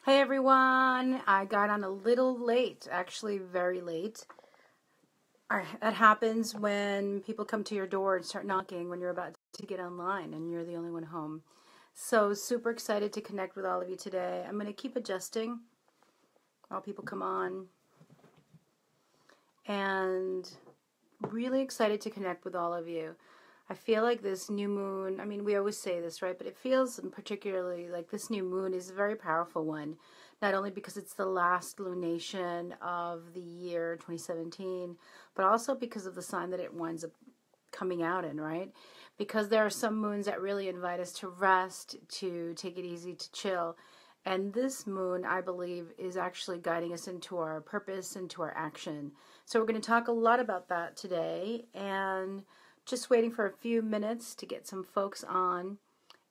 Hey everyone, I got on a little late, actually very late. That happens when people come to your door and start knocking when you're about to get online and you're the only one home. So super excited to connect with all of you today. I'm going to keep adjusting while people come on. And really excited to connect with all of you. I feel like this new moon, I mean, we always say this, right? But it feels particularly like this new moon is a very powerful one. Not only because it's the last lunation of the year 2017, but also because of the sign that it winds up coming out in, right? Because there are some moons that really invite us to rest, to take it easy, to chill. And this moon, I believe, is actually guiding us into our purpose, into our action. So we're going to talk a lot about that today, and just waiting for a few minutes to get some folks on,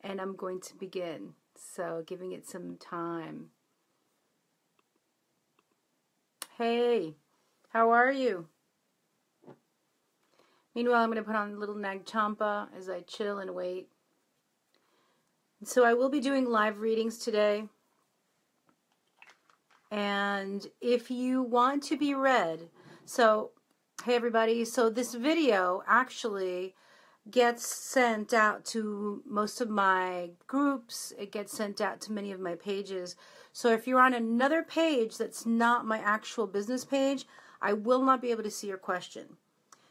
and I'm going to begin. So giving it some time. Hey, how are you? Meanwhile, I'm going to put on a little Nag Champa as I chill and wait. So I will be doing live readings today. And if you want to be read, so hey everybody, so this video actually gets sent out to most of my groups. It gets sent out to many of my pages. So if you're on another page that's not my actual business page, I will not be able to see your question.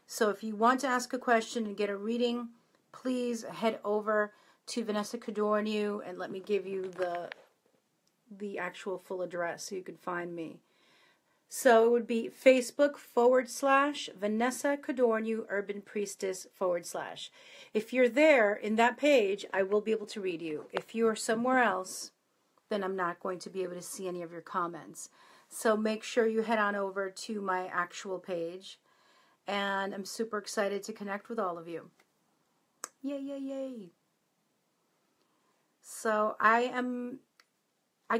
So if you want to ask a question and get a reading, please head over to Vanessa Codorniu and let me give you the actual full address so you can find me. So it would be Facebook.com/Vanessa Codorniu Urban Priestess /. If you're there in that page, I will be able to read you. If you're somewhere else, then I'm not going to be able to see any of your comments. So make sure you head on over to my actual page. And I'm super excited to connect with all of you. Yay, yay, yay. So I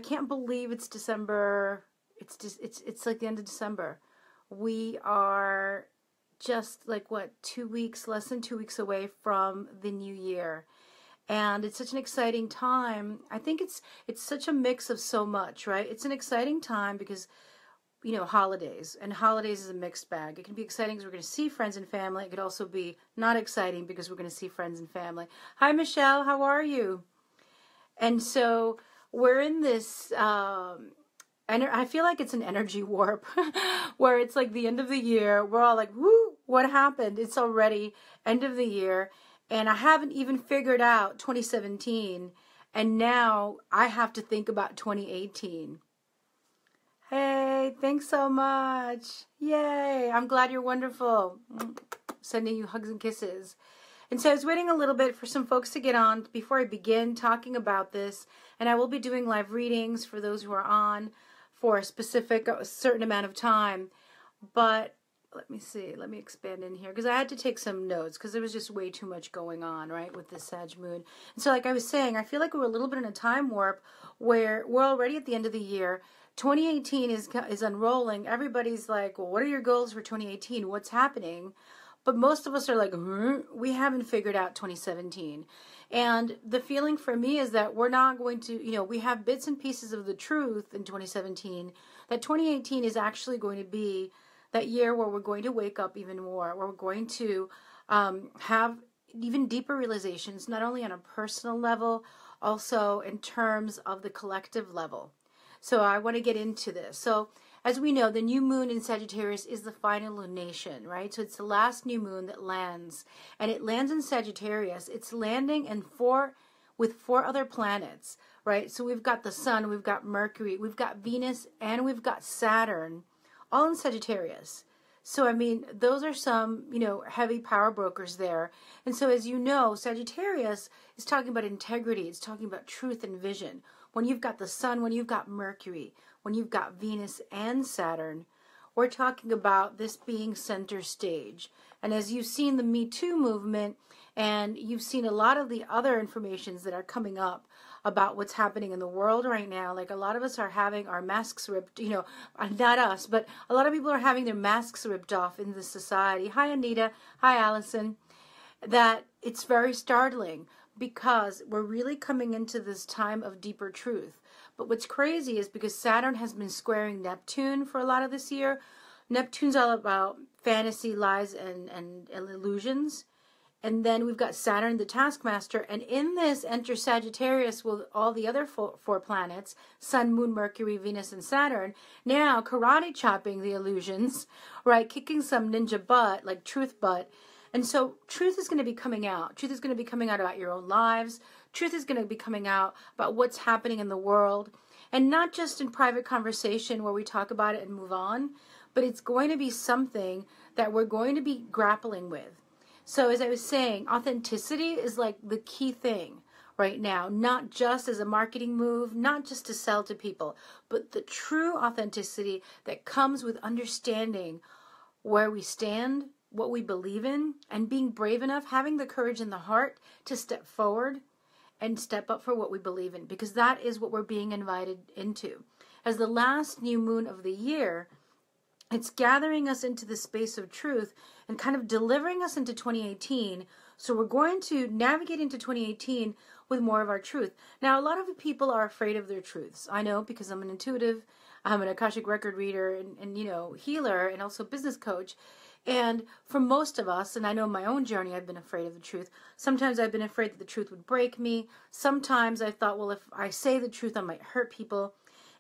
can't believe it's December. It's like the end of December. We are just like less than 2 weeks away from the new year. And it's such an exciting time. I think it's such a mix of so much, right? It's an exciting time because, you know, holidays. And holidays is a mixed bag. It can be exciting because we're going to see friends and family. It could also be not exciting because we're going to see friends and family. Hi, Michelle. How are you? And so we're in this, and I feel like it's an energy warp where it's like the end of the year. We're all like, woo, what happened? It's already end of the year. And I haven't even figured out 2017. And now I have to think about 2018. Hey, thanks so much. Yay. I'm glad you're wonderful. Sending you hugs and kisses. And so I was waiting a little bit for some folks to get on before I begin talking about this. And I will be doing live readings for those who are on for a certain amount of time. But let me see, let me expand in here because I had to take some notes because there was just way too much going on, right, with this Sag moon. And so like I was saying, I feel like we're a little bit in a time warp where we're already at the end of the year. 2018 is unrolling. Everybody's like, well, what are your goals for 2018? What's happening? But most of us are like, we haven't figured out 2017. And the feeling for me is that we're not going to, you know, we have bits and pieces of the truth in 2017, that 2018 is actually going to be that year where we're going to wake up even more, where we're going to have even deeper realizations, not only on a personal level, also in terms of the collective level. So I want to get into this. So as we know, the new moon in Sagittarius is the final lunation, right? So it's the last new moon that lands, and it lands in Sagittarius. It's landing with 4 other planets, right? So we've got the Sun, we've got Mercury, we've got Venus, and we've got Saturn, all in Sagittarius. So, I mean, those are some, you know, heavy power brokers there. And so, as you know, Sagittarius is talking about integrity. It's talking about truth and vision. When you've got the Sun, when you've got Mercury, when you've got Venus and Saturn, we're talking about this being center stage. And as you've seen the Me Too movement, and you've seen a lot of the other informations that are coming up about what's happening in the world right now, like a lot of us are having our masks ripped, you know, not us, but a lot of people are having their masks ripped off in this society. Hi, Anita. Hi, Allison. That it's very startling. because we're really coming into this time of deeper truth. But what's crazy is because Saturn has been squaring Neptune for a lot of this year. Neptune's all about fantasy, lies, and illusions. And then we've got Saturn, the taskmaster. And in this enter Sagittarius with all the other four planets, Sun, Moon, Mercury, Venus, and Saturn. Now karate chopping the illusions, right? Kicking some ninja butt, like truth butt. And so truth is going to be coming out. Truth is going to be coming out about your own lives. Truth is going to be coming out about what's happening in the world. And not just in private conversation where we talk about it and move on, but it's going to be something that we're going to be grappling with. So as I was saying, authenticity is like the key thing right now, not just as a marketing move, not just to sell to people, but the true authenticity that comes with understanding where we stand, what we believe in, and being brave enough, having the courage in the heart to step forward and step up for what we believe in, because that is what we're being invited into. As the last new moon of the year, it's gathering us into the space of truth and kind of delivering us into 2018. So we're going to navigate into 2018 with more of our truth. Now, a lot of people are afraid of their truths. I know, because I'm an intuitive, I'm an Akashic record reader and healer, and also business coach. And for most of us, and I know in my own journey, I've been afraid of the truth. Sometimes I've been afraid that the truth would break me. Sometimes I thought, well, if I say the truth, I might hurt people.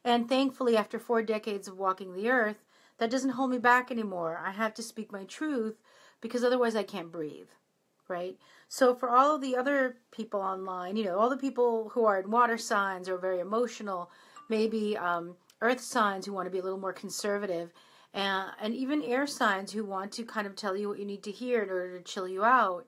And thankfully, after 4 decades of walking the earth, that doesn't hold me back anymore. I have to speak my truth because otherwise I can't breathe, right? So for all of the other people online, all the people who are in water signs or very emotional, maybe earth signs who want to be a little more conservative, and even air signs who want to kind of tell you what you need to hear in order to chill you out,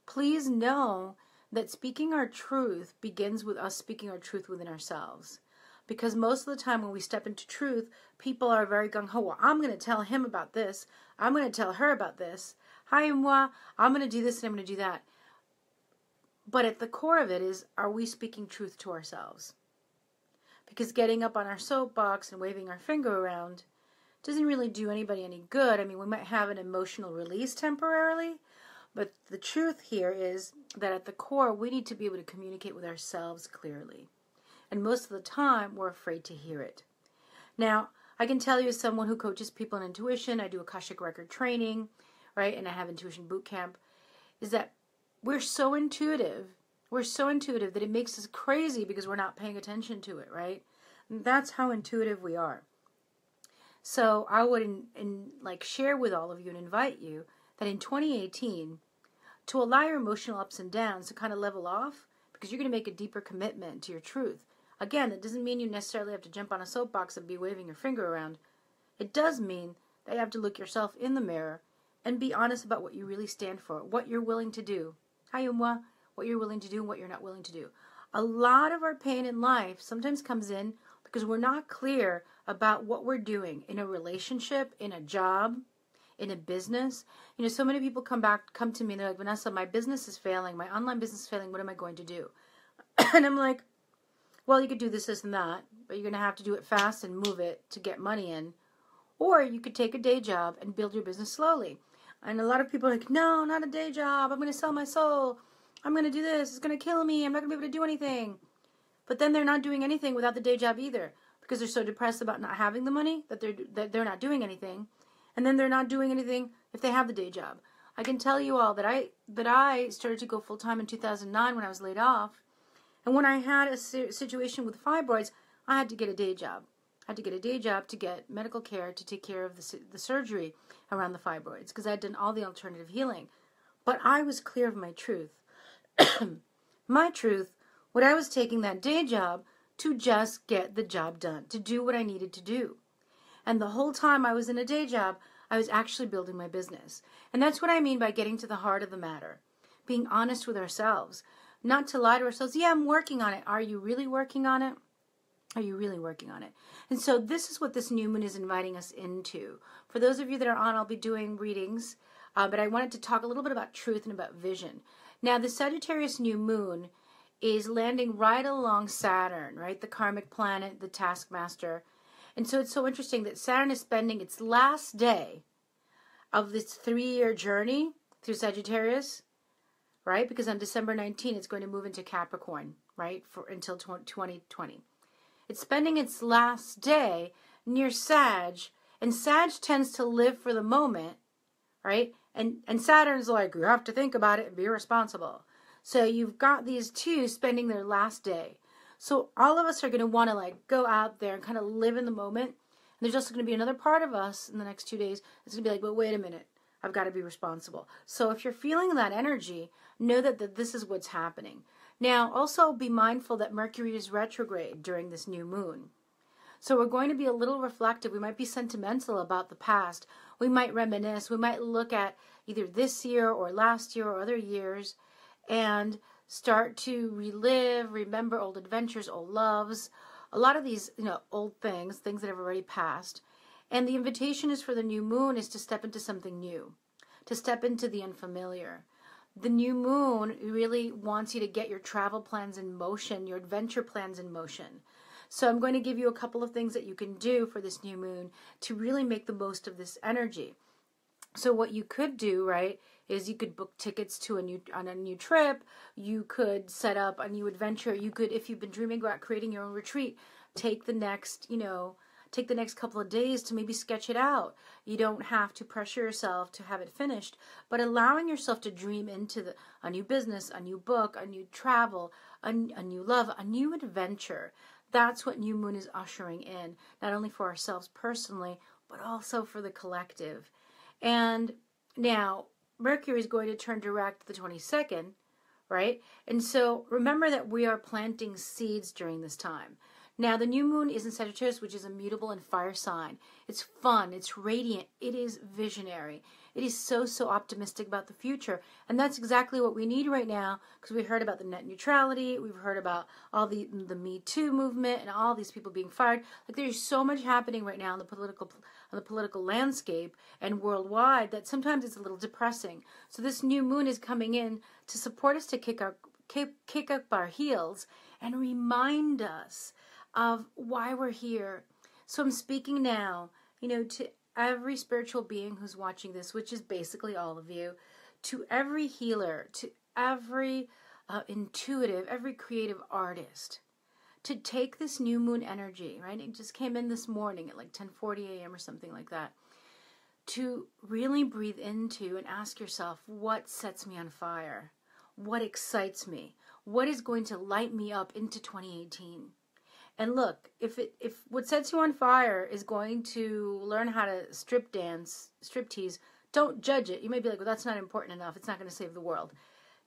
please know that speaking our truth begins with us speaking our truth within ourselves. Because most of the time when we step into truth, people are very gung-ho. Well, I'm going to tell him about this. I'm going to tell her about this. Hi, moi. I'm going to do this and I'm going to do that. But at the core of it is, are we speaking truth to ourselves? Because getting up on our soapbox and waving our finger around doesn't really do anybody any good. I mean, we might have an emotional release temporarily, but the truth here is that at the core, we need to be able to communicate with ourselves clearly. And most of the time, we're afraid to hear it. Now, I can tell you as someone who coaches people in intuition, I do Akashic record training, right, and I have intuition boot camp, is that we're so intuitive that it makes us crazy because we're not paying attention to it, right? And that's how intuitive we are. So I would share with all of you and invite you that in 2018, to allow your emotional ups and downs to kind of level off, because you're going to make a deeper commitment to your truth. Again, it doesn't mean you necessarily have to jump on a soapbox and be waving your finger around. It does mean that you have to look yourself in the mirror and be honest about what you really stand for, what you're willing to do. Hi, moi, what you're willing to do and what you're not willing to do. A lot of our pain in life sometimes comes in because we're not clear about what we're doing in a relationship, in a job, in a business. So many people come to me and they're like, Vanessa, my business is failing. My online business is failing. What am I going to do? And I'm like, well, you could do this, and that, but you're going to have to do it fast and move it to get money in. Or you could take a day job and build your business slowly. And a lot of people are like, no, not a day job. I'm going to sell my soul. I'm going to do this. It's going to kill me. I'm not going to be able to do anything. But then they're not doing anything without the day job either, because they're so depressed about not having the money that they're not doing anything. And then they're not doing anything if they have the day job. I can tell you all that I started to go full-time in 2009 when I was laid off. And when I had a situation with fibroids, I had to get a day job. I had to get a day job to get medical care to take care of the surgery around the fibroids, because I had done all the alternative healing. But I was clear of my truth. My truth, what I was taking that day job to just get the job done, to do what I needed to do. And the whole time I was in a day job, I was actually building my business. And that's what I mean by getting to the heart of the matter. Being honest with ourselves. Not to lie to ourselves. Yeah, I'm working on it. Are you really working on it? Are you really working on it? And so this is what this new moon is inviting us into. For those of you that are on, I'll be doing readings. But I wanted to talk a little bit about truth and about vision. Now, the Sagittarius new moon is landing right along Saturn, right? The karmic planet, the taskmaster. And so it's so interesting that Saturn is spending its last day of this 3-year journey through Sagittarius right? Because on December 19th, it's going to move into Capricorn, right, for until 2020. It's spending its last day near Sag, and Sag tends to live for the moment, right? And Saturn's like, you have to think about it and be responsible. So you've got these two spending their last day. So all of us are going to want to like go out there and kind of live in the moment. And there's also going to be another part of us in the next 2 days that's going to be like, but wait a minute, I've got to be responsible. So if you're feeling that energy, know that this is what's happening. Now, also be mindful that Mercury is retrograde during this new moon. So we're going to be a little reflective. We might be sentimental about the past. We might reminisce. We might look at either this year or last year or other years and start to relive, remember old adventures, old loves, a lot of these, old things that have already passed. And the invitation is for the new moon is to step into something new, to step into the unfamiliar. The new moon really wants you to get your travel plans in motion, your adventure plans in motion. So I'm going to give you a couple of things that you can do for this new moon to really make the most of this energy. So what you could do, right, is you could book tickets to on a new trip. You could set up a new adventure. You could, if you've been dreaming about creating your own retreat, take the next couple of days to maybe sketch it out. You don't have to pressure yourself to have it finished, but allowing yourself to dream into a new business, a new book, a new travel, a new love, a new adventure. That's what new moon is ushering in, not only for ourselves personally, but also for the collective. And now Mercury is going to turn direct the 22nd, right? And so remember that we are planting seeds during this time. Now, the new moon is in Sagittarius, which is a mutable and fire sign. It's fun. It's radiant. It is visionary. It is so, so optimistic about the future. And that's exactly what we need right now, because we heard about the net neutrality. We've heard about all the Me Too movement and all these people being fired. Like, there's so much happening right now in the political landscape and worldwide that sometimes it's a little depressing. So this new moon is coming in to support us to kick up our heels and remind us of why we're here. So I'm speaking now, to every spiritual being who's watching this, which is basically all of you, to every healer, to every intuitive, every creative artist, to take this new moon energy, right? It just came in this morning at like 10:40 a.m. or something like that, to really breathe into and ask yourself, what sets me on fire? What excites me? What is going to light me up into 2018? And look, if what sets you on fire is going to learn how to strip tease, don't judge it. You may be like, well, that's not important enough. It's not going to save the world.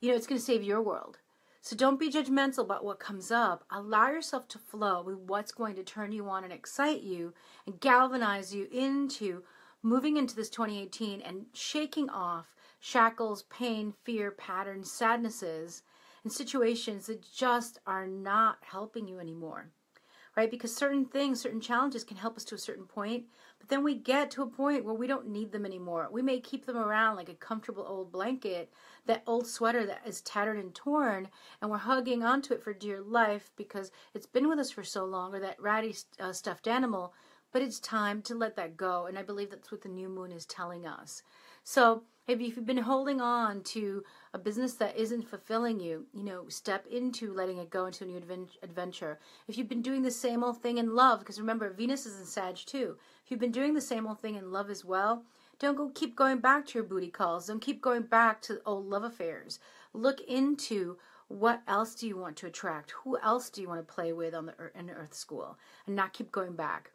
It's going to save your world. So don't be judgmental about what comes up. Allow yourself to flow with what's going to turn you on and excite you and galvanize you into moving into this 2018 and shaking off shackles, pain, fear, patterns, sadnesses, and situations that just are not helping you anymore. Right? Because certain things, certain challenges can help us to a certain point, but then we get to a point where we don't need them anymore. We may keep them around like a comfortable old blanket, that old sweater that is tattered and torn, and we're hugging onto it for dear life because it's been with us for so long, or that ratty stuffed animal, but it's time to let that go, and I believe that's what the new moon is telling us. So if you've been holding on to a business that isn't fulfilling you, step into letting it go into a new adventure. If you've been doing the same old thing in love, because remember, Venus is in Sag too. If you've been doing the same old thing in love as well, don't keep going back to your booty calls. Don't keep going back to old love affairs. Look into what else do you want to attract? Who else do you want to play with in the Earth School? And not keep going back.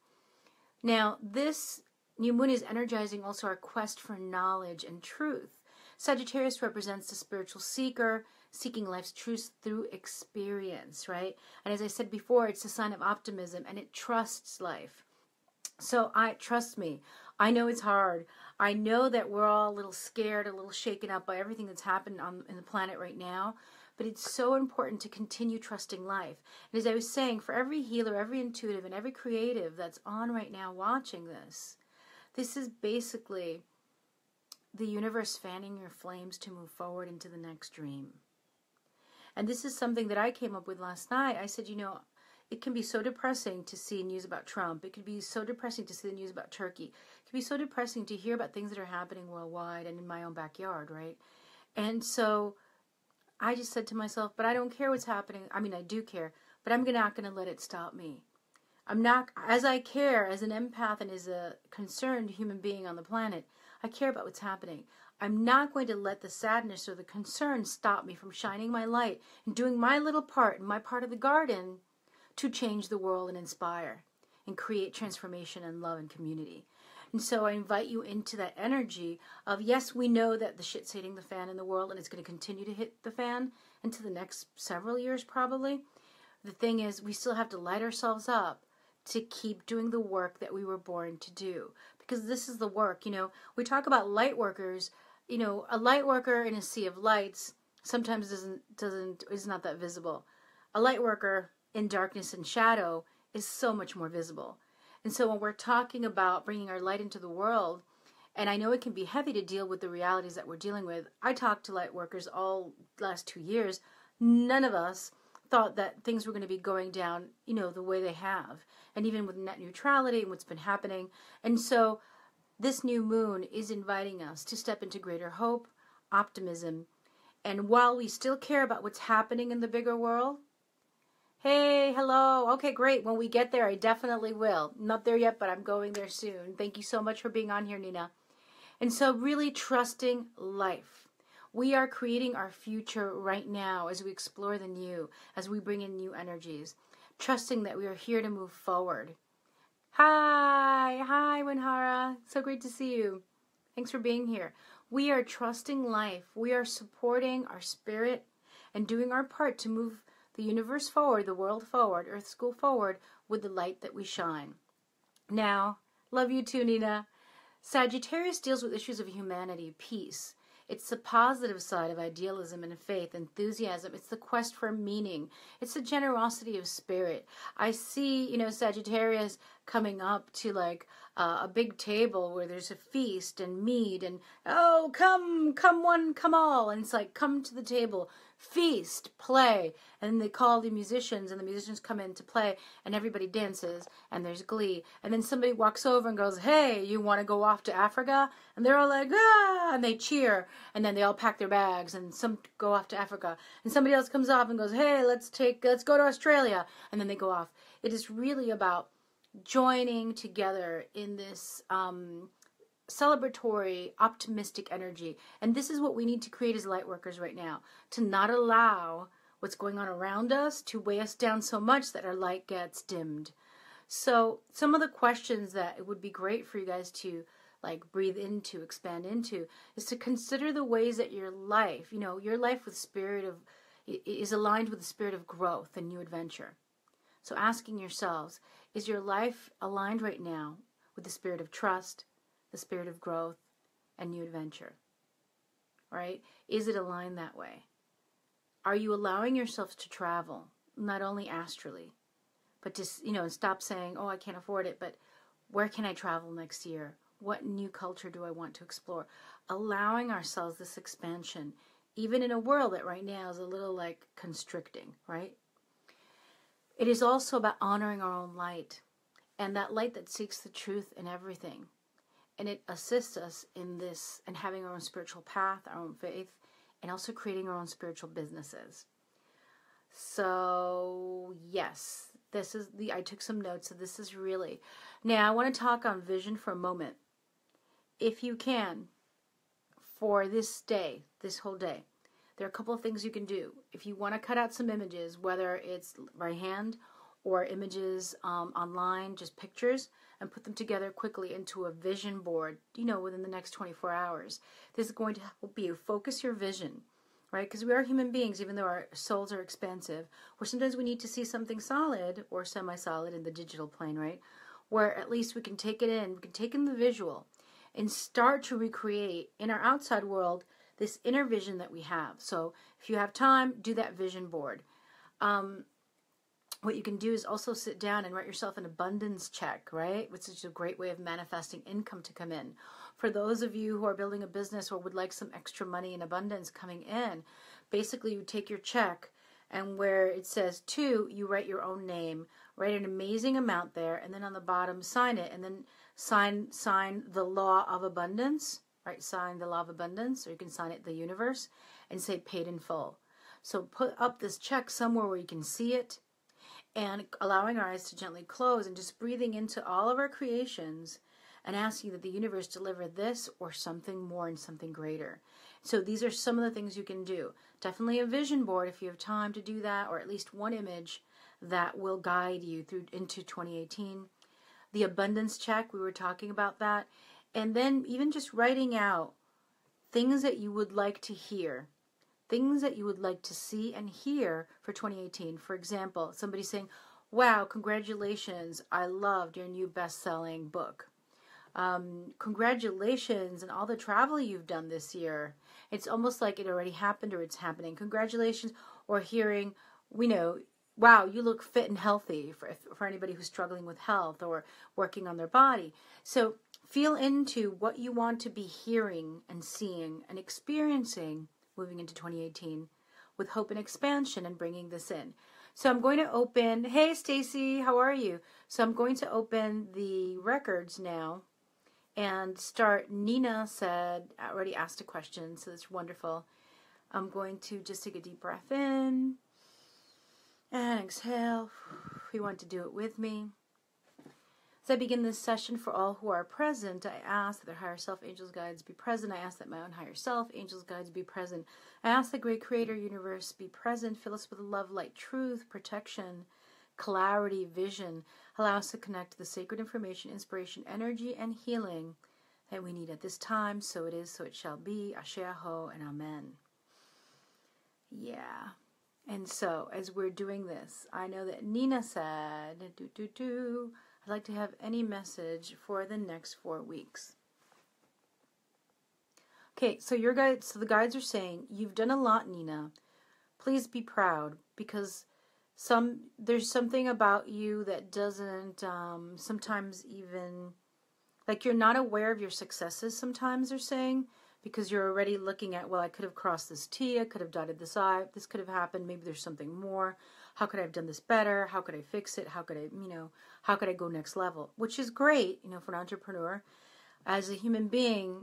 Now, this new moon is energizing also our quest for knowledge and truth. Sagittarius represents the spiritual seeker, seeking life's truth through experience, right? And as I said before, it's a sign of optimism, and it trusts life. So trust me, I know it's hard. I know that we're all a little scared, a little shaken up by everything that's happened in the planet right now, but it's so important to continue trusting life. And as I was saying, for every healer, every intuitive, and every creative that's on right now watching this is basically the universe fanning your flames to move forward into the next dream. And this is something that I came up with last night. I said, it can be so depressing to see news about Trump. It could be so depressing to see the news about Turkey. It can be so depressing to hear about things that are happening worldwide and in my own backyard, right? And so I just said to myself, but I don't care what's happening. I mean, I do care, but I'm not going to let it stop me. I'm not, as I care, as an empath and as a concerned human being on the planet, I care about what's happening. I'm not going to let the sadness or the concern stop me from shining my light and doing my little part, my part of the garden, to change the world and inspire and create transformation and love and community. And so I invite you into that energy of, yes, we know that the shit's hitting the fan in the world and it's going to continue to hit the fan into the next several years probably. The thing is, we still have to light ourselves up to keep doing the work that we were born to do. Because this is the work, we talk about light workers, a light worker in a sea of lights sometimes is not that visible. A light worker in darkness and shadow is so much more visible. And so when we're talking about bringing our light into the world, and I know it can be heavy to deal with the realities that we're dealing with. I talked to light workers all last 2 years. None of us thought that things were going to be going down, the way they have. And even with net neutrality and what's been happening. And so this new moon is inviting us to step into greater hope, optimism. And while we still care about what's happening in the bigger world, hey, hello. Okay, great. When we get there, I definitely will. I'm not there yet, but I'm going there soon. Thank you so much for being on here, Nina. And so really trusting life. We are creating our future right now as we explore the new, as we bring in new energies, trusting that we are here to move forward. Hi, Winhara. So great to see you. Thanks for being here. We are trusting life. We are supporting our spirit and doing our part to move the universe forward, the world forward, Earth School forward with the light that we shine. Now, love you too, Nina. Sagittarius deals with issues of humanity, peace. It's the positive side of idealism and faith, enthusiasm. It's the quest for meaning. It's the generosity of spirit. I see, Sagittarius coming up to like a big table where there's a feast and mead and, oh, come one, come all. And it's like, come to the table, feast, play. And then they call the musicians and the musicians come in to play and everybody dances and there's glee. And then somebody walks over and goes, hey, you want to go off to Africa? And they're all like, ah, and they cheer. And then they all pack their bags and some go off to Africa. And somebody else comes off and goes, hey, let's go to Australia. And then they go off. It is really about joining together in this celebratory, optimistic energy. And this is what we need to create as light workers right now, to not allow what's going on around us to weigh us down so much that our light gets dimmed. So some of the questions that it would be great for you guys to like breathe into, expand into, is to consider the ways that your life, your life with is aligned with the spirit of growth and new adventure. So asking yourselves, is your life aligned right now with the spirit of trust, the spirit of growth, and new adventure? Right? Is it aligned that way? Are you allowing yourselves to travel, not only astrally, but to, stop saying, oh, I can't afford it, but where can I travel next year? What new culture do I want to explore? Allowing ourselves this expansion, even in a world that right now is a little like constricting, right? It is also about honoring our own light, and that light that seeks the truth in everything. And it assists us in this and having our own spiritual path, our own faith, and also creating our own spiritual businesses. So, yes, I took some notes, so this is really... Now, I want to talk on vision for a moment. If you can, for this day, this whole day, there are a couple of things you can do. If you want to cut out some images, whether it's by hand or images online, just pictures, and put them together quickly into a vision board, within the next 24 hours. This is going to help you focus your vision, right? Because we are human beings, even though our souls are expansive, where sometimes we need to see something solid or semi-solid in the digital plane, right? Where at least we can take it in, we can take in the visual, and start to recreate in our outside world this inner vision that we have. So if you have time, do that vision board. What you can do is also sit down and write yourself an abundance check, right? Which is a great way of manifesting income to come in. For those of you who are building a business or would like some extra money in abundance coming in, basically you take your check and where it says to, you write your own name, write an amazing amount there, and then on the bottom sign it, and then sign the law of abundance, right? Sign the law of abundance, or you can sign it the universe and say paid in full. So put up this check somewhere where you can see it, and allowing our eyes to gently close and just breathing into all of our creations and asking that the universe deliver this or something more and something greater. So these are some of the things you can do. Definitely a vision board if you have time to do that, or at least one image that will guide you through into 2018. The abundance check, we were talking about that. And then even just writing out things that you would like to hear, things that you would like to see and hear for 2018. For example, somebody saying, wow, congratulations, I loved your new best-selling book. Congratulations on all the travel you've done this year. It's almost like it already happened or it's happening. Congratulations. Or hearing, wow, you look fit and healthy for anybody who's struggling with health or working on their body. So feel into what you want to be hearing and seeing and experiencing moving into 2018 with hope and expansion and bringing this in. So I'm going to open, hey Stacy, how are you? So I'm going to open the records now and start. Nina said, already asked a question, so that's wonderful. I'm going to just take a deep breath in and exhale. If you want to do it with me. As I begin this session, for all who are present, I ask that their higher self, angels, guides be present. I ask that my own higher self, angels, guides be present. I ask the great creator universe be present. Fill us with love, light, truth, protection, clarity, vision. Allow us to connect to the sacred information, inspiration, energy, and healing that we need at this time. So it is, so it shall be. Ashe Aho and Amen. Yeah. And so, as we're doing this, I know that Nina said, I'd like to have any message for the next 4 weeks. Okay, so the guides are saying, you've done a lot, Nina. Please be proud, because there's something about you that doesn't sometimes even, like you're not aware of your successes sometimes, they're saying, because you're already looking at, well, I could have crossed this T, I could have dotted this I, this could have happened, maybe there's something more. How could I have done this better? How could I fix it? How could I go next level? Which is great, for an entrepreneur. As a human being,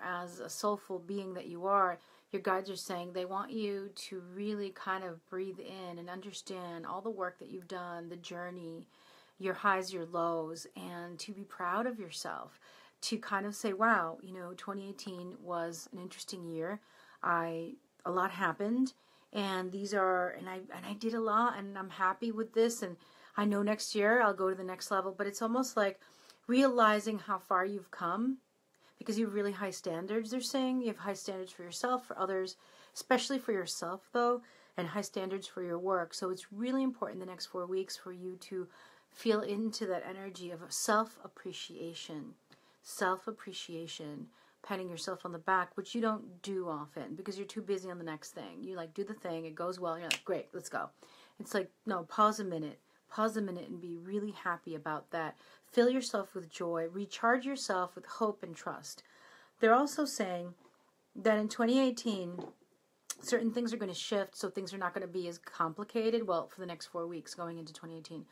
as a soulful being that you are, your guides are saying they want you to really kind of breathe in and understand all the work that you've done, the journey, your highs, your lows, and to be proud of yourself. To kind of say, wow, 2018 was an interesting year. A lot happened. And I did a lot, and I'm happy with this, and I know next year I'll go to the next level, but it's almost like realizing how far you've come, because you have really high standards, they're saying. You have high standards for yourself, for others, especially for yourself, though, and high standards for your work. So it's really important the next 4 weeks for you to feel into that energy of self-appreciation, patting yourself on the back, which you don't do often because you're too busy on the next thing. You do the thing, it goes well, and you're like, great, let's go. It's like, no, pause a minute and be really happy about that. Fill yourself with joy, recharge yourself with hope and trust. They're also saying that in 2018, certain things are going to shift, so things are not going to be as complicated, well, for the next 4 weeks going into 2018.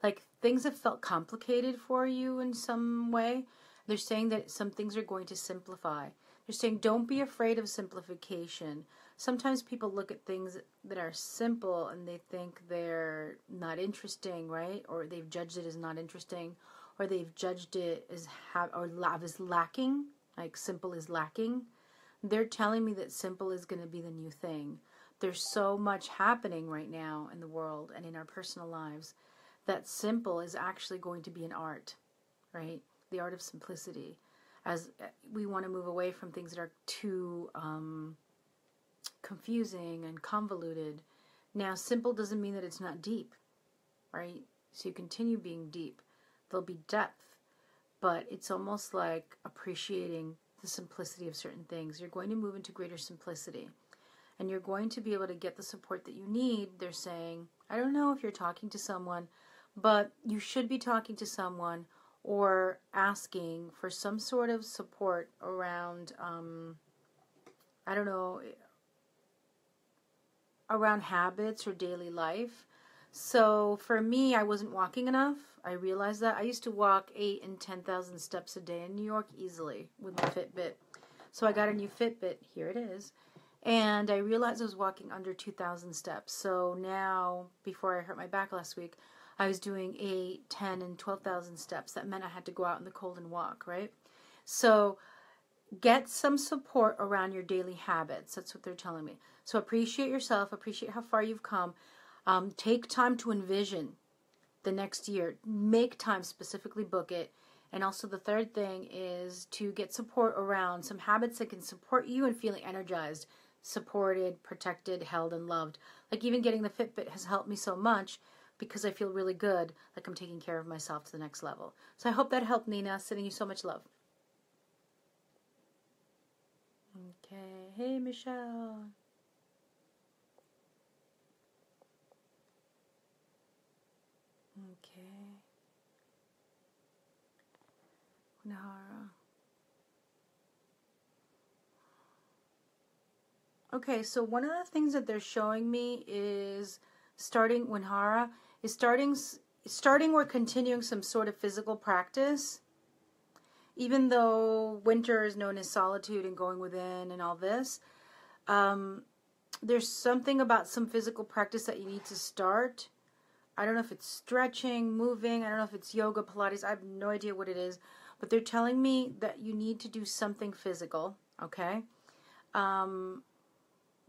Like, things have felt complicated for you in some way. They're saying that some things are going to simplify. They're saying don't be afraid of simplification. Sometimes people look at things that are simple and they think they're not interesting, right? Or they've judged it as not interesting, or they've judged it as lacking, like simple is lacking. They're telling me that simple is going to be the new thing. There's so much happening right now in the world and in our personal lives that simple is actually going to be an art, right? The art of simplicity, as we want to move away from things that are too confusing and convoluted. Now, simple doesn't mean that it's not deep, right? So you continue being deep. There'll be depth, but it's almost like appreciating the simplicity of certain things. You're going to move into greater simplicity, and you're going to be able to get the support that you need. They're saying, I don't know if you're talking to someone, but you should be talking to someone or asking for some sort of support around, around habits or daily life. So for me, I wasn't walking enough. I realized that. I used to walk 8,000 and 10,000 steps a day in New York easily with my Fitbit. So I got a new Fitbit. Here it is. And I realized I was walking under 2,000 steps. So now, before I hurt my back last week, I was doing 8, 10, and 12,000 steps. That meant I had to go out in the cold and walk, right? So get some support around your daily habits. That's what they're telling me. So appreciate yourself. Appreciate how far you've come. Take time to envision the next year. Make time, specifically book it. And also the third thing is to get support around some habits that can support you in feeling energized, supported, protected, held, and loved. Like even getting the Fitbit has helped me so much because I feel really good, like I'm taking care of myself to the next level. So I hope that helped, Nina. Sending you so much love. Okay. Hey, Michelle. Okay. Nahara. Okay, so one of the things that they're showing me is starting Winhara is starting or continuing some sort of physical practice. Even though winter is known as solitude and going within and all this, there's something about some physical practice that you need to start. I don't know if it's stretching, moving, I don't know if it's yoga, Pilates, I have no idea what it is, but they're telling me that you need to do something physical, okay?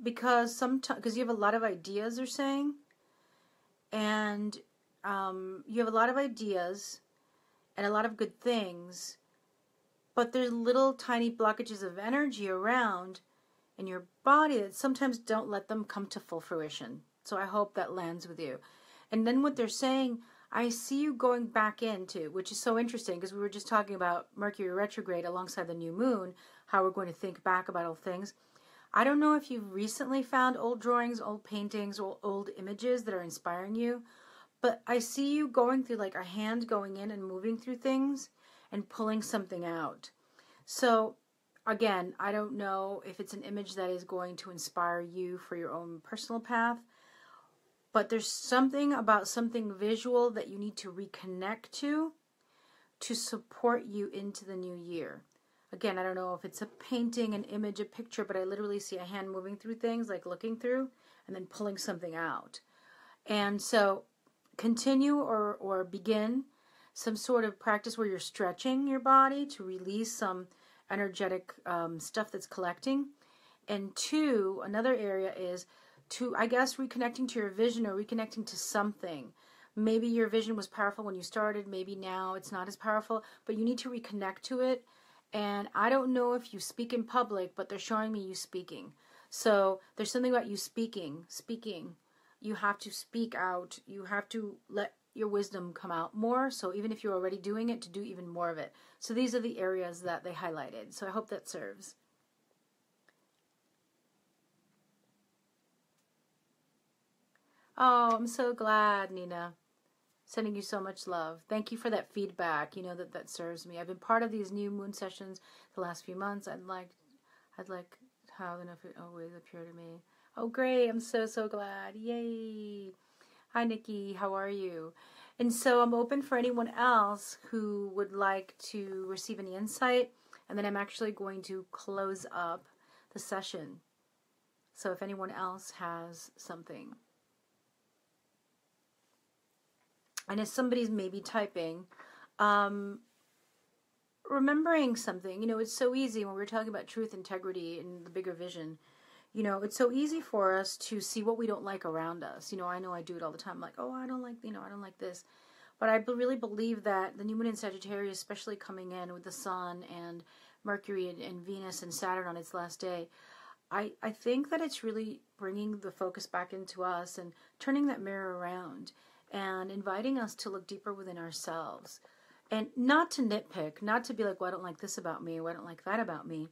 Because you have a lot of ideas, they're saying, and you have a lot of ideas and a lot of good things, but there's little tiny blockages of energy around in your body that sometimes don't let them come to full fruition. So I hope that lands with you. And then what they're saying, I see you going back into, which is so interesting because we were just talking about Mercury retrograde alongside the new moon, how we're going to think back about all things. I don't know if you've recently found old drawings, old paintings, or old images that are inspiring you, but I see you going through like a hand going in and moving through things and pulling something out. So again, I don't know if it's an image that is going to inspire you for your own personal path, but there's something about something visual that you need to reconnect to support you into the new year. Again, I don't know if it's a painting, an image, a picture, but I literally see a hand moving through things, like looking through, and then pulling something out. And so continue or begin some sort of practice where you're stretching your body to release some energetic stuff that's collecting. And two, another area is to, I guess, reconnecting to your vision or reconnecting to something. Maybe your vision was powerful when you started. Maybe now it's not as powerful, but you need to reconnect to it. And I don't know if you speak in public, but they're showing me you speaking. So there's something about you speaking. You have to speak out. You have to let your wisdom come out more. So even if you're already doing it, to do even more of it. So these are the areas that they highlighted. So I hope that serves. Oh, I'm so glad, Nina. Sending you so much love. Thank you for that feedback. You know that serves me. I've been part of these new moon sessions the last few months. I'd like how the it always appear to me. Oh, great. I'm so glad. Yay. Hi, Nikki. How are you? And so I'm open for anyone else who would like to receive any insight. And then I'm actually going to close up the session. So if anyone else has something. And if somebody's maybe typing, remembering something, it's so easy when we're talking about truth, integrity, and the bigger vision. It's so easy for us to see what we don't like around us. I know I do it all the time. Like, oh, I don't like, I don't like this. But I really believe that the new moon in Sagittarius, especially coming in with the sun and Mercury and Venus and Saturn on its last day, I think that it's really bringing the focus back into us and turning that mirror around and inviting us to look deeper within ourselves. And not to nitpick, not to be like, well, I don't like this about me, or I don't like that about me.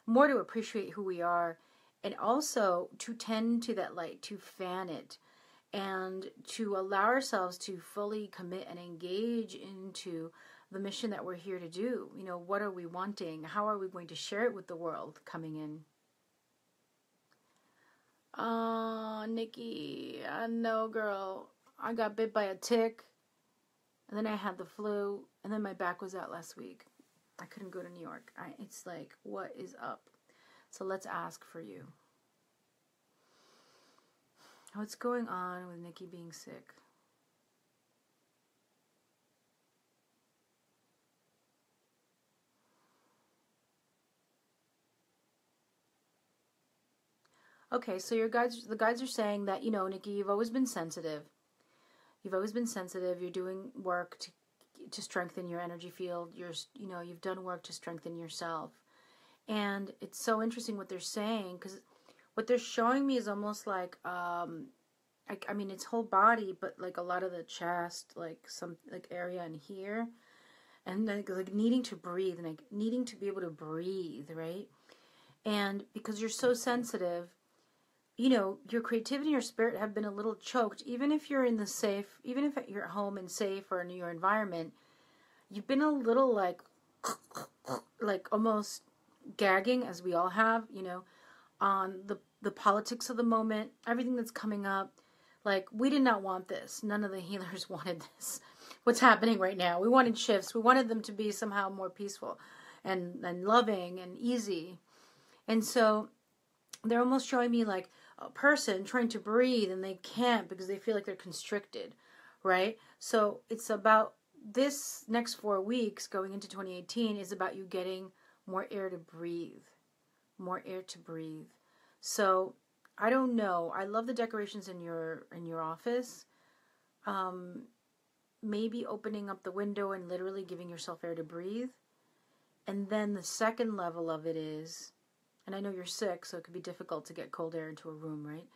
More to appreciate who we are, and also to tend to that light, to fan it, and to allow ourselves to fully commit and engage into the mission that we're here to do. What are we wanting? How are we going to share it with the world coming in? Oh, Nikki, I know, girl. I got bit by a tick, and then I had the flu, and then my back was out last week. I couldn't go to New York. It's like, what is up? So let's ask for you. What's going on with Nikki being sick? Okay, so the guides are saying that, Nikki, you've always been sensitive. You've always been sensitive. You're doing work to strengthen your energy field. You've done work to strengthen yourself. And it's so interesting what they're saying, because what they're showing me is almost like, I mean, it's whole body, but like a lot of the chest, like some like area in here, and like needing to breathe, and like needing to be able to breathe, right? And because you're so sensitive, your creativity and your spirit have been a little choked. Even if you're in the safe, even if you're at home and safe or in your environment, you've been a little like almost gagging, as we all have, on the politics of the moment, everything that's coming up. Like, we did not want this. None of the healers wanted this. What's happening right now? We wanted shifts. We wanted them to be somehow more peaceful and loving and easy. And so they're almost showing me like a person trying to breathe and they can't because they feel like they're constricted, right? So it's about this next 4 weeks going into 2018 is about you getting more air to breathe. More air to breathe. So I don't know. I love the decorations in your office. Maybe opening up the window and literally giving yourself air to breathe. And then the second level of it is, and I know you're sick, so it could be difficult to get cold air into a room, right?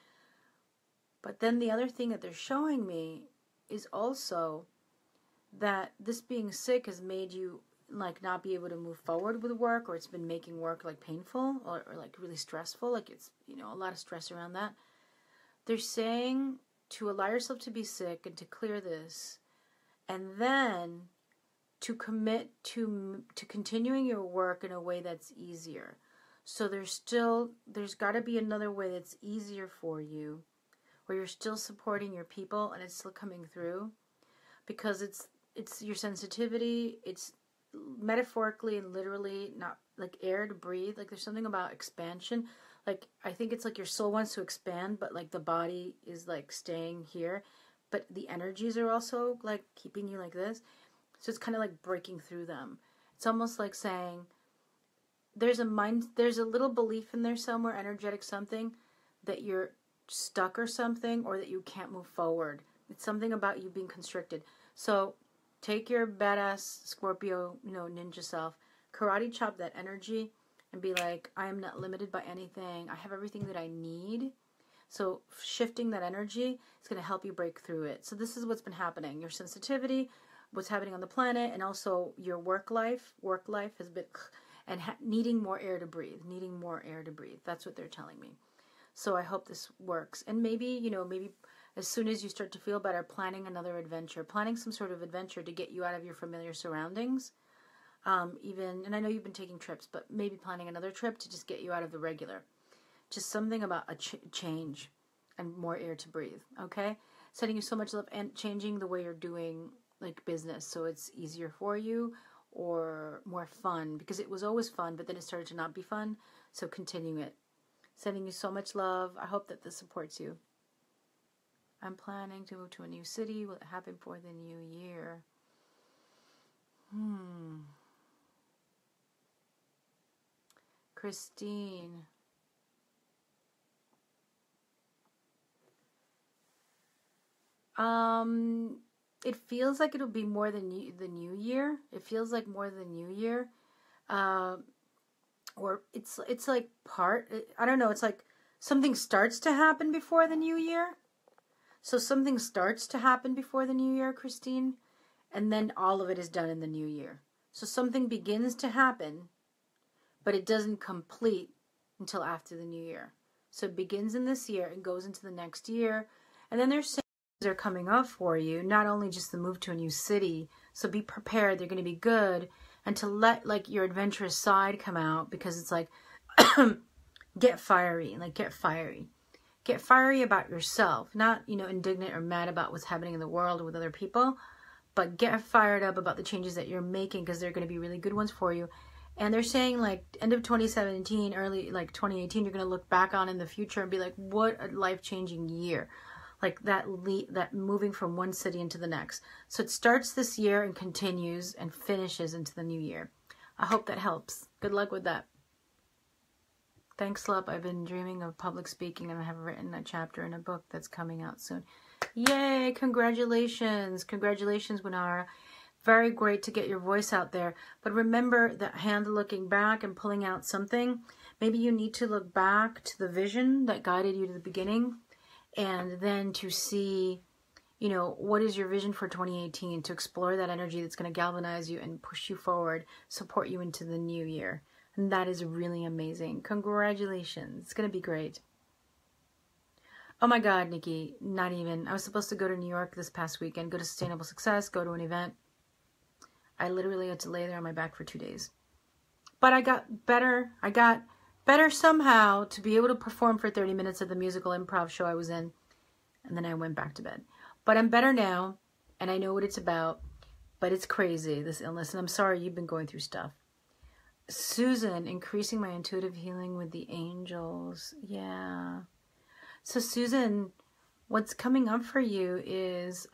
But then the other thing that they're showing me is also that this being sick has made you like not be able to move forward with work, or it's been making work like painful or like really stressful, like it's, a lot of stress around that. They're saying to allow yourself to be sick and to clear this, and then to commit to continuing your work in a way that's easier. So there's got to be another way that's easier for you, where you're still supporting your people and it's still coming through, because it's your sensitivity, it's metaphorically and literally not like air to breathe. Like there's something about expansion. Like I think it's like your soul wants to expand, but like the body is like staying here, but the energies are also like keeping you like this. So it's kind of like breaking through them. It's almost like saying there's a little belief in there somewhere, energetic something, that you're stuck or something, or that you can't move forward. It's something about you being constricted. So take your badass Scorpio, ninja self, karate chop that energy and be like, I am not limited by anything. I have everything that I need. So shifting that energy is going to help you break through it. So this is what's been happening. Your sensitivity, what's happening on the planet, and also your work life. Work life has been, and needing more air to breathe. Needing more air to breathe. That's what they're telling me. So I hope this works. And maybe, maybe as soon as you start to feel better, planning another adventure, planning some sort of adventure to get you out of your familiar surroundings. And I know you've been taking trips, but maybe planning another trip to just get you out of the regular. Just something about a change and more air to breathe, okay? Sending you so much love, and changing the way you're doing like business so it's easier for you or more fun, because it was always fun, but then it started to not be fun. So continue it. Sending you so much love. I hope that this supports you. I'm planning to move to a new city. Will it happen for the new year? Christine. It feels like it'll be more than the new year. It feels like more than the new year. Or it's like I don't know, it's like something starts to happen before the new year. So something starts to happen before the new year, Christine, and then all of it is done in the new year. So something begins to happen, but it doesn't complete until after the new year. So it begins in this year and goes into the next year. And then there's things that are coming up for you, not only just the move to a new city. So be prepared, they're going to be good. And to let like your adventurous side come out, because it's like, get fiery, get fiery. Get fiery about yourself, not, indignant or mad about what's happening in the world or with other people, but get fired up about the changes that you're making, because they're going to be really good ones for you. And they're saying like end of 2017, early like 2018, you're going to look back on in the future and be like, what a life-changing year. Like that moving from one city into the next. So it starts this year and continues and finishes into the new year. I hope that helps. Good luck with that. Thanks, love. I've been dreaming of public speaking and I have written a chapter in a book that's coming out soon. Yay! Congratulations. Congratulations, Winara. Very great to get your voice out there. But remember that hand looking back and pulling out something. Maybe you need to look back to the vision that guided you to the beginning. And then to see, you know, what is your vision for 2018, to explore that energy that's going to galvanize you and push you forward, support you into the new year. And that is really amazing. Congratulations. It's going to be great. Oh my God, Nikki, not even. I was supposed to go to New York this past weekend, go to Sustainable Success, go to an event. I literally had to lay there on my back for 2 days. But I got better. I got better somehow to be able to perform for 30 minutes at the musical improv show I was in. And then I went back to bed. But I'm better now, and I know what it's about. But it's crazy, this illness. And I'm sorry you've been going through stuff. Susan, increasing my intuitive healing with the angels. Yeah. So Susan, what's coming up for you is...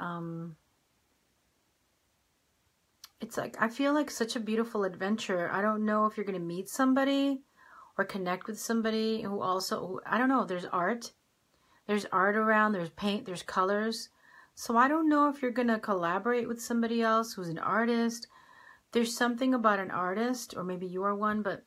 it's like, I feel like such a beautiful adventure. I don't know if you're going to meet somebody or connect with somebody who also, I don't know, there's art. There's art around, there's paint, there's colors. So I don't know if you're going to collaborate with somebody else who's an artist. There's something about an artist, or maybe you are one, but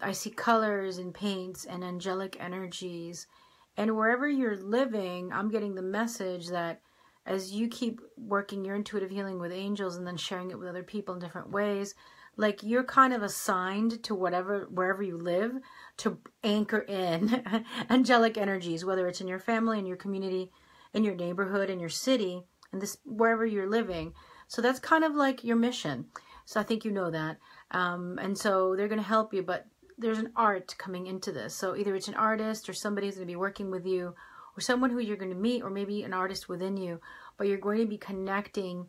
I see colors and paints and angelic energies. And wherever you're living, I'm getting the message that as you keep working your intuitive healing with angels and then sharing it with other people in different ways, like you're kind of assigned to wherever you live, to anchor in angelic energies, whether it's in your family, in your community, in your neighborhood, in your city, and this wherever you're living. So that's kind of like your mission. So I think you know that. And so they're going to help you, but there's an art coming into this. So either it's an artist or somebody who's going to be working with you, or someone who you're going to meet, or maybe an artist within you, but you're going to be connecting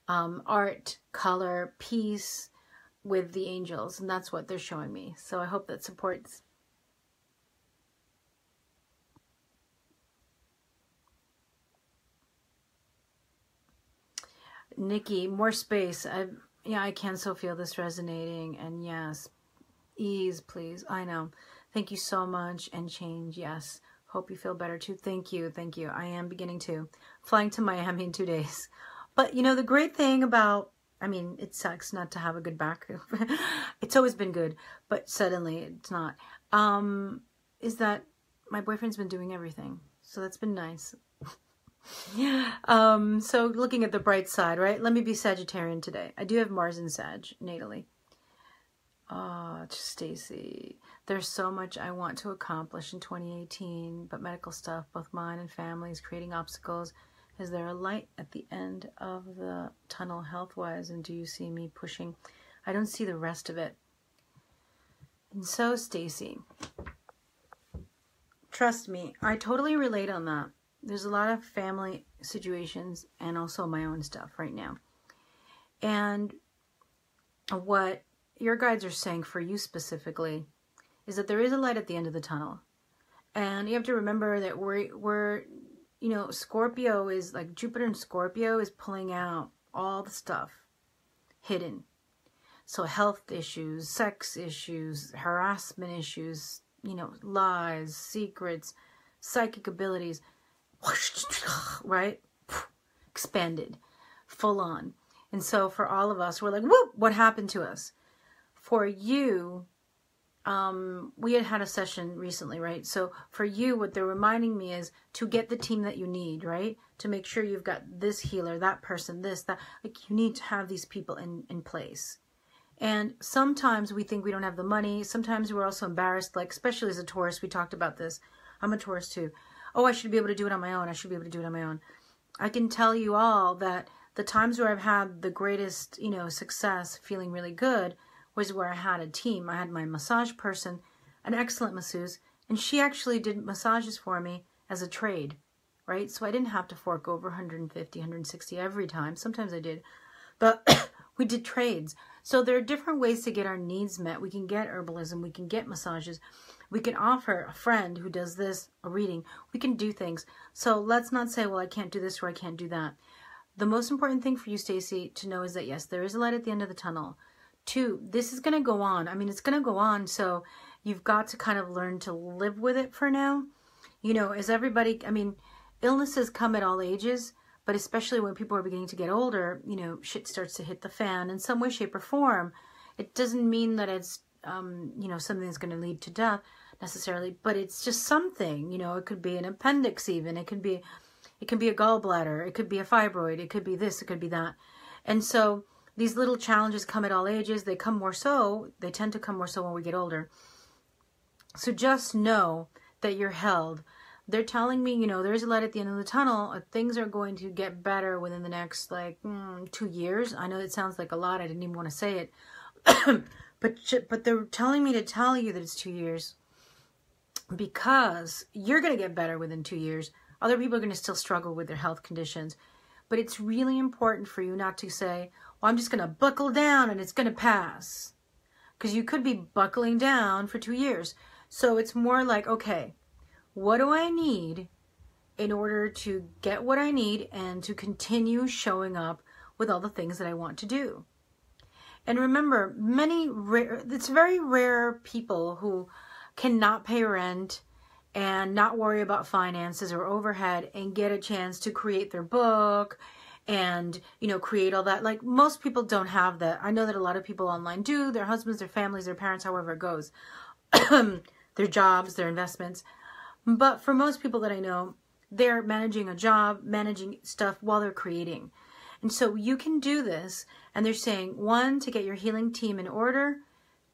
art, color, peace with the angels, and that's what they're showing me. So I hope that supports. Nikki, more space. I can so feel this resonating, and yes, ease, please. I know. Thank you so much, and change, yes. Hope you feel better too. Thank you. Thank you. I am beginning to. Flying to Miami in 2 days. But, you know, the great thing about, I mean, it sucks not to have a good back. It's always been good, but suddenly it's not. Is that my boyfriend's been doing everything. So that's been nice. So looking at the bright side, right? Let me be Sagittarian today. I do have Mars in Sag, natally. Oh, Stacy, there's so much I want to accomplish in 2018, but medical stuff, both mine and family's, creating obstacles. Is there a light at the end of the tunnel health-wise, and do you see me pushing? I don't see the rest of it. And so, Stacy, trust me, I totally relate on that. There's a lot of family situations and also my own stuff right now. And what your guides are saying for you specifically is that there is a light at the end of the tunnel. And you have to remember that we're you know, Scorpio is like Jupiter and Scorpio is pulling out all the stuff hidden. So health issues, sex issues, harassment issues, you know, lies, secrets, psychic abilities, right? Expanded, full on. And so for all of us, we're like, whoop, what happened to us? For you, we had a session recently, right? So for you, what they're reminding me is to get the team that you need, right? To make sure you've got this healer, that person, this, that. Like, you need to have these people in place. And sometimes we think we don't have the money. Sometimes we're also embarrassed, like, especially as a Taurus. We talked about this. I'm a Taurus too. Oh, I should be able to do it on my own. I should be able to do it on my own. I can tell you all that the times where I've had the greatest, you know, success, feeling really good, was where I had a team. I had my massage person, an excellent masseuse, and she actually did massages for me as a trade, right? So I didn't have to fork over 150, 160 every time. Sometimes I did, but we did trades. So there are different ways to get our needs met. We can get herbalism, we can get massages, we can offer a friend who does this a reading. We can do things. So let's not say, well, I can't do this or I can't do that. The most important thing for you, Stacy, to know is that yes, there is a light at the end of the tunnel. 2, this is going to go on. I mean, it's going to go on. So you've got to kind of learn to live with it for now. You know, as everybody, I mean, illnesses come at all ages, but especially when people are beginning to get older, you know, shit starts to hit the fan in some way, shape, or form. It doesn't mean that it's, you know, something that's going to lead to death necessarily, but it's just something, you know, it could be an appendix even, it can be a gallbladder, it could be a fibroid, it could be this, it could be that. And so these little challenges come at all ages. They come more so, they tend to come more so when we get older. So just know that you're held. They're telling me, you know, there's a light at the end of the tunnel. Things are going to get better within the next, like, 2 years. I know it sounds like a lot. I didn't even want to say it. but they're telling me to tell you that it's 2 years because you're going to get better within 2 years. Other people are going to still struggle with their health conditions. But it's really important for you not to say, well, I'm just going to buckle down and it's going to pass. Because you could be buckling down for 2 years. So it's more like, okay, what do I need in order to get what I need and to continue showing up with all the things that I want to do? And remember, it's very rare people who cannot pay rent and not worry about finances or overhead and get a chance to create their book and, you know, create all that. Like, most people don't have that. I know that a lot of people online do, their husbands, their families, their parents, however it goes, their jobs, their investments. But for most people that I know, they're managing a job, managing stuff while they're creating. And so you can do this. And they're saying, 1, to get your healing team in order.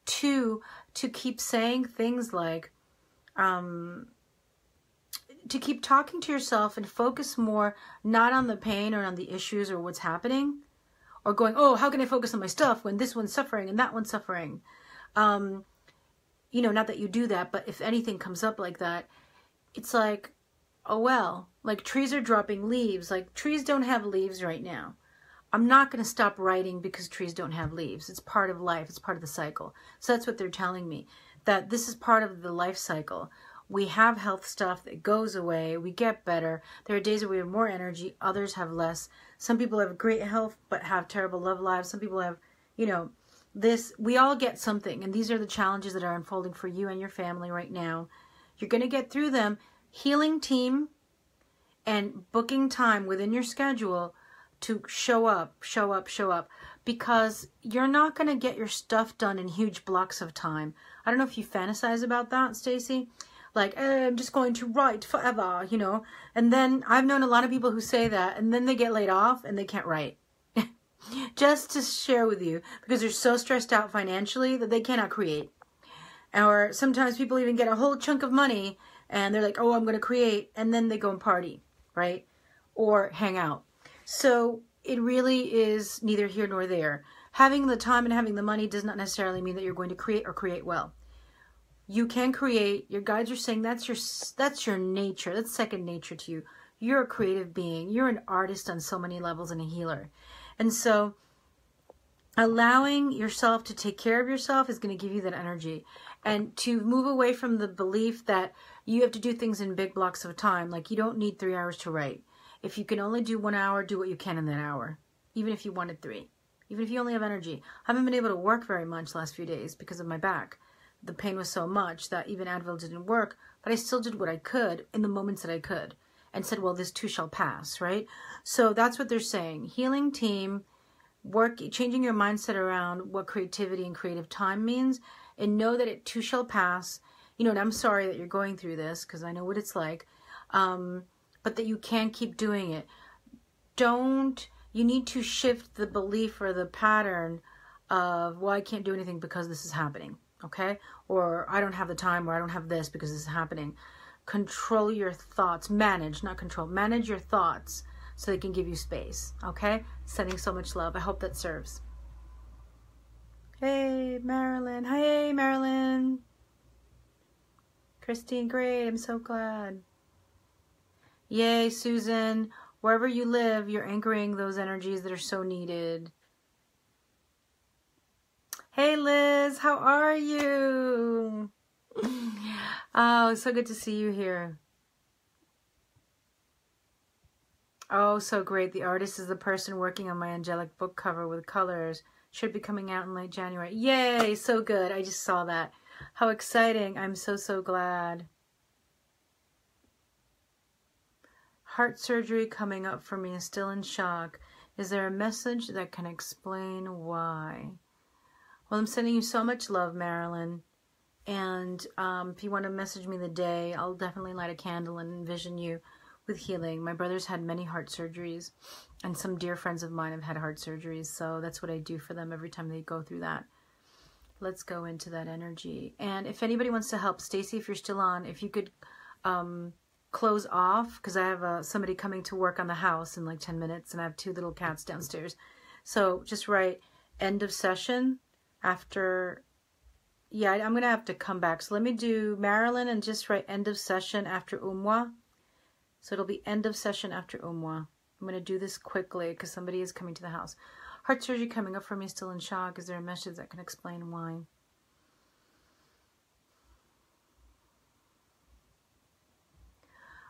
2, to keep saying things like, to keep talking to yourself and focus more, not on the pain or on the issues or what's happening, or going, oh, how can I focus on my stuff when this one's suffering and that one's suffering? You know, not that you do that, but if anything comes up like that, it's like, oh, well, like trees are dropping leaves. Like, trees don't have leaves right now. I'm not going to stop writing because trees don't have leaves. It's part of life. It's part of the cycle. So that's what they're telling me, that this is part of the life cycle. We have health stuff that goes away. We get better. There are days where we have more energy. Others have less. Some people have great health but have terrible love lives. Some people have, you know, this. We all get something. And these are the challenges that are unfolding for you and your family right now. You're going to get through them. Healing team and booking time within your schedule to show up, because you're not going to get your stuff done in huge blocks of time. I don't know if you fantasize about that, Stacy. Like, I'm just going to write forever, you know. And then I've known a lot of people who say that, and then they get laid off and they can't write. Just to share with you, because they're so stressed out financially that they cannot create. Or sometimes people even get a whole chunk of money and they're like, oh, I'm going to create, and then they go and party, right? Or hang out. So it really is neither here nor there. Having the time and having the money does not necessarily mean that you're going to create or create well. You can create. Your guides are saying that's your nature. That's second nature to you. You're a creative being. You're an artist on so many levels and a healer. And so allowing yourself to take care of yourself is going to give you that energy. And to move away from the belief that you have to do things in big blocks of time. Like, you don't need 3 hours to write. If you can only do 1 hour, do what you can in that hour. Even if you wanted 3. Even if you only have energy. I haven't been able to work very much the last few days because of my back. The pain was so much that even Advil didn't work. But I still did what I could in the moments that I could. And said, well, this too shall pass, right? So that's what they're saying. Healing team, changing your mindset around what creativity and creative time means. And know that it too shall pass. You know, and I'm sorry that you're going through this because I know what it's like. But that you can keep doing it. You need to shift the belief or the pattern of, well, I can't do anything because this is happening, okay? Or I don't have the time, or I don't have this because this is happening. Control your thoughts. Manage, not control. Manage your thoughts so they can give you space, okay? Sending so much love. I hope that serves. Hey, Marilyn. Hey, Marilyn. Christine, great. I'm so glad. Yay, Susan. Wherever you live, you're anchoring those energies that are so needed. how are you? Oh, so good to see you here. Oh, so great. The artist is the person working on my angelic book cover with colors. Should be coming out in late January. Yay, so good. I just saw that. How exciting. I'm so, so glad. Heart surgery coming up for me, still in shock. Is there a message that can explain why? Well, I'm sending you so much love, Marilyn. And if you want to message me the day, I'll definitely light a candle and envision you with healing. My brother's had many heart surgeries, and some dear friends of mine have had heart surgeries, so that's what I do for them every time they go through that. Let's go into that energy. And if anybody wants to help, Stacy, if you're still on, if you could close off, because I have somebody coming to work on the house in like 10 minutes, and I have 2 little cats downstairs. So just write end of session after... Yeah, I'm going to have to come back. So let me do Marilyn and just write end of session after Umwa. So it'll be end of session after Umwa. I'm going to do this quickly because somebody is coming to the house. Heart surgery coming up for me, still in shock. Is there a message that can explain why?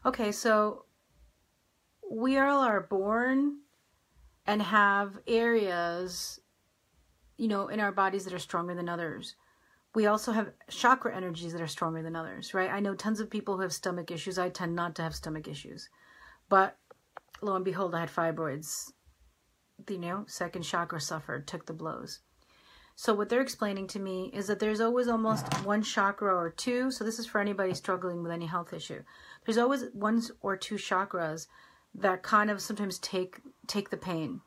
Okay, so we all are born and have areas, you know, in our bodies that are stronger than others. We also have chakra energies that are stronger than others, right? I know tons of people who have stomach issues. I tend not to have stomach issues. But lo and behold, I had fibroids. You know, second chakra suffered, took the blows. So what they're explaining to me is that there's always almost 1 chakra or 2. So this is for anybody struggling with any health issue. There's always 1 or 2 chakras that kind of sometimes take the pain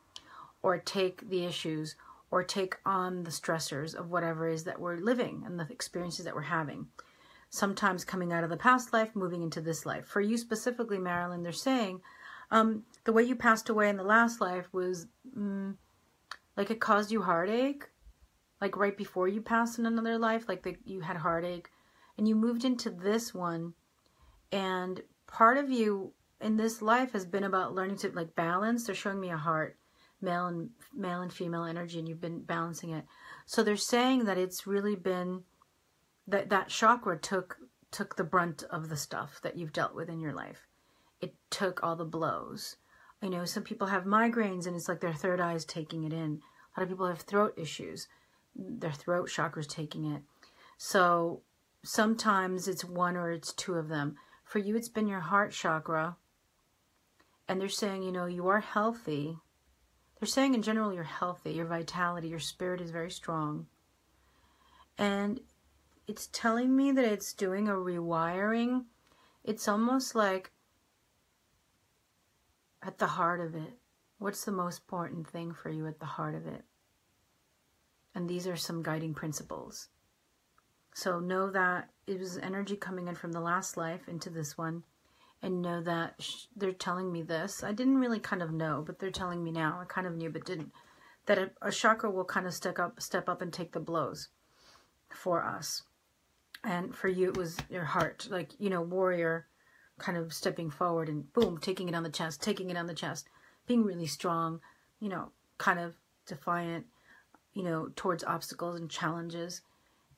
or take the issues or take on the stressors of whatever it is that we're living and the experiences that we're having. Sometimes coming out of the past life, moving into this life. For you specifically, Marilyn, they're saying the way you passed away in the last life was like it caused you heartache, like right before you passed in another life, like you had heartache, and you moved into this one, and part of you in this life has been about learning to like balance. They're showing me a heart. Male and female energy, and you've been balancing it. So they're saying that it's really been that chakra took the brunt of the stuff that you've dealt with in your life. It took all the blows. I know some people have migraines and it's like their third eye is taking it in. A lot of people have throat issues. Their throat chakra is taking it. So sometimes it's 1 or it's 2 of them. For you, it's been your heart chakra. And they're saying, you know, you are healthy. They're saying in general you're healthy, your vitality, your spirit is very strong. And it's telling me that it's doing a rewiring. It's almost like at the heart of it. What's the most important thing for you at the heart of it? And these are some guiding principles. So know that it was energy coming in from the last life into this one. And know that they're telling me this. I didn't really kind of know, but they're telling me now. I kind of knew, but didn't. That a chakra will kind of step up and take the blows for us. And for you, it was your heart, like, you know, warrior kind of stepping forward and boom, taking it on the chest, being really strong, you know, kind of defiant, you know, towards obstacles and challenges.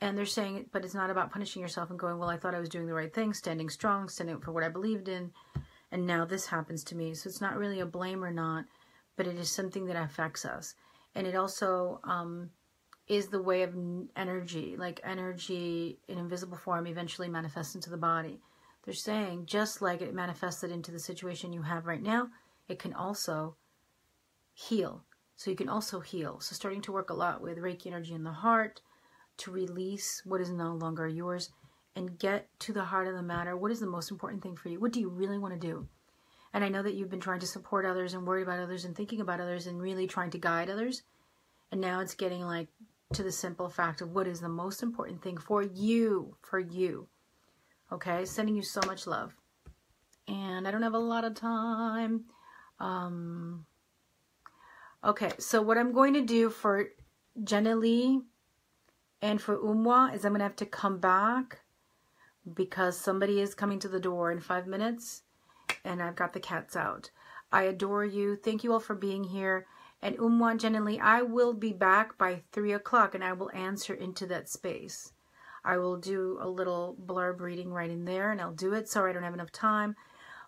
And they're saying, but it's not about punishing yourself and going, well, I thought I was doing the right thing, standing strong, standing up for what I believed in, and now this happens to me. So it's not really a blame or not, but it is something that affects us. And it also is the way of energy, like energy in invisible form eventually manifests into the body. They're saying, just like it manifested into the situation you have right now, it can also heal. So you can also heal. So starting to work a lot with Reiki energy in the heart, to release what is no longer yours and get to the heart of the matter. What is the most important thing for you? What do you really want to do? And I know that you've been trying to support others and worry about others and thinking about others and really trying to guide others. And now it's getting like to the simple fact of what is the most important thing for you, Okay, sending you so much love. And I don't have a lot of time. Okay, so what I'm going to do for Jenna Lee and for Umwa is I'm going to have to come back because somebody is coming to the door in 5 minutes and I've got the cats out. I adore you. Thank you all for being here. And generally, I will be back by 3 o'clock and I will answer into that space. I will do a little blurb reading right in there, and I'll do it. Sorry, I don't have enough time.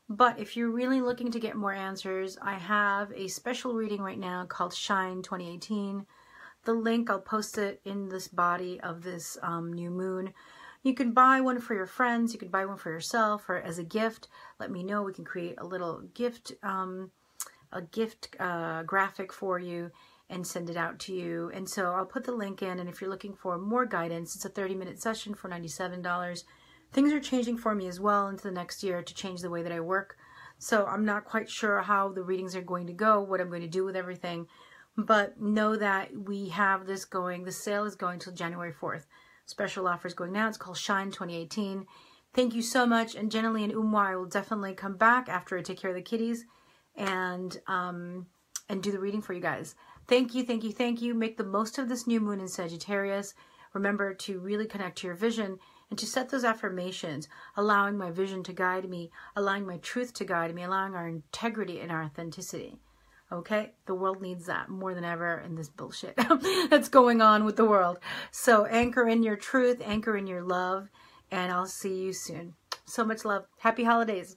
But if you're really looking to get more answers, I have a special reading right now called Shine 2018. The link, I'll post it in this body of this new moon. You can buy one for your friends. You can buy one for yourself or as a gift. Let me know. We can create a little gift, graphic for you and send it out to you. And so I'll put the link in. And if you're looking for more guidance, it's a 30-minute session for $97. Things are changing for me as well into the next year to change the way that I work. So I'm not quite sure how the readings are going to go, what I'm going to do with everything. But know that we have this going. The sale is going till January 4th. Special offer is going now. It's called Shine 2018. Thank you so much. And generally in I will definitely come back after I take care of the kitties and do the reading for you guys. Thank you, thank you, thank you. Make the most of this new moon in Sagittarius. Remember to really connect to your vision and to set those affirmations, allowing my vision to guide me, allowing my truth to guide me, allowing our integrity and our authenticity. Okay? The world needs that more than ever in this bullshit that's going on with the world. So anchor in your truth, anchor in your love, and I'll see you soon. So much love. Happy holidays.